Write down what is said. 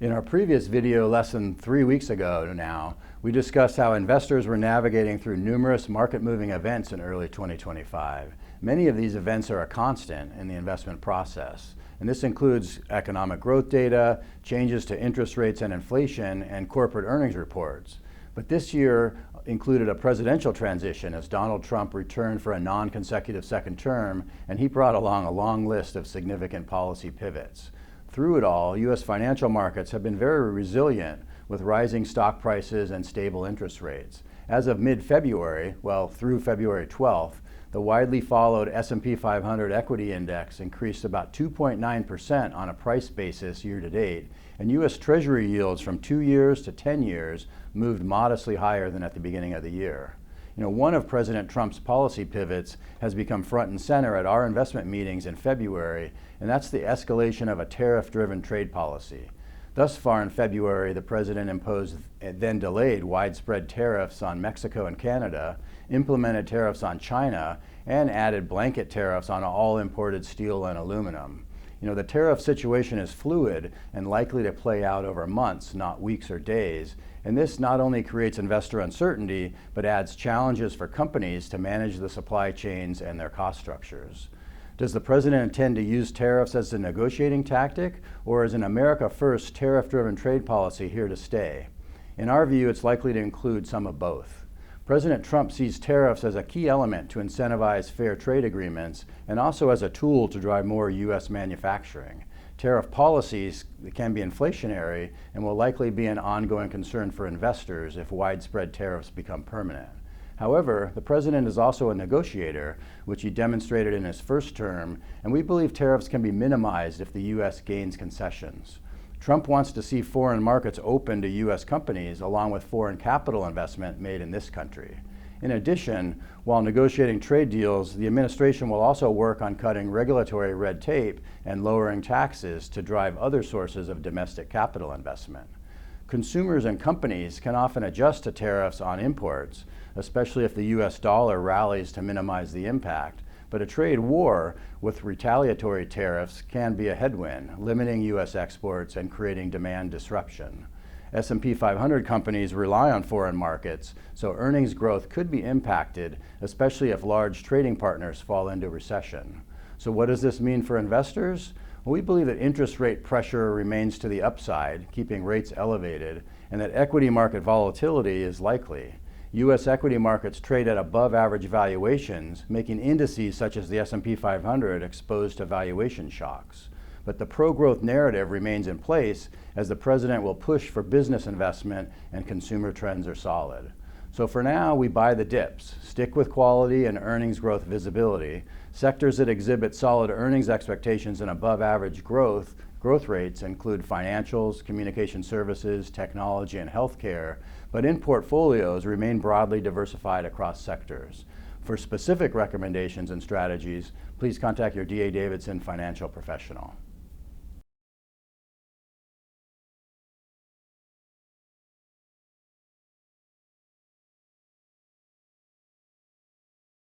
In our previous video less than 3 weeks ago now, we discussed how investors were navigating through numerous market-moving events in early 2025. Many of these events are a constant in the investment process, and this includes economic growth data, changes to interest rates and inflation, and corporate earnings reports. But this year included a presidential transition as Donald Trump returned for a non-consecutive second term, and he brought along a long list of significant policy pivots. Through it all, U.S. financial markets have been very resilient with rising stock prices and stable interest rates. As of mid-February, through February 12th, the widely followed S&P 500 equity index increased about 2.9% on a price basis year to date, and U.S. Treasury yields from 2 years to 10 years moved modestly higher than at the beginning of the year. One of President Trump's policy pivots has become front and center at our investment meetings in February, and that's the escalation of a tariff-driven trade policy. Thus far in February, the president imposed and then delayed widespread tariffs on Mexico and Canada, implemented tariffs on China, and added blanket tariffs on all imported steel and aluminum. The tariff situation is fluid and likely to play out over months, not weeks or days. And this not only creates investor uncertainty, but adds challenges for companies to manage the supply chains and their cost structures. Does the president intend to use tariffs as a negotiating tactic, or is an America First tariff-driven trade policy here to stay? In our view, it's likely to include some of both. President Trump sees tariffs as a key element to incentivize fair trade agreements and also as a tool to drive more U.S. manufacturing. Tariff policies can be inflationary and will likely be an ongoing concern for investors if widespread tariffs become permanent. However, the president is also a negotiator, which he demonstrated in his first term, and we believe tariffs can be minimized if the U.S. gains concessions. Trump wants to see foreign markets open to U.S. companies along with foreign capital investment made in this country. In addition, while negotiating trade deals, the administration will also work on cutting regulatory red tape and lowering taxes to drive other sources of domestic capital investment. Consumers and companies can often adjust to tariffs on imports, especially if the U.S. dollar rallies to minimize the impact. But a trade war with retaliatory tariffs can be a headwind, limiting U.S. exports and creating demand disruption. S&P 500 companies rely on foreign markets, so earnings growth could be impacted, especially if large trading partners fall into recession. So what does this mean for investors? Well, we believe that interest rate pressure remains to the upside, keeping rates elevated, and that equity market volatility is likely. U.S. equity markets trade at above average valuations, making indices such as the S&P 500 exposed to valuation shocks. But the pro-growth narrative remains in place as the president will push for business investment and consumer trends are solid. So for now, we buy the dips, stick with quality and earnings growth visibility. Sectors that exhibit solid earnings expectations and above average growth rates include financials, communication services, technology, and healthcare, but in portfolios remain broadly diversified across sectors. For specific recommendations and strategies, please contact your D.A. Davidson Financial Professional.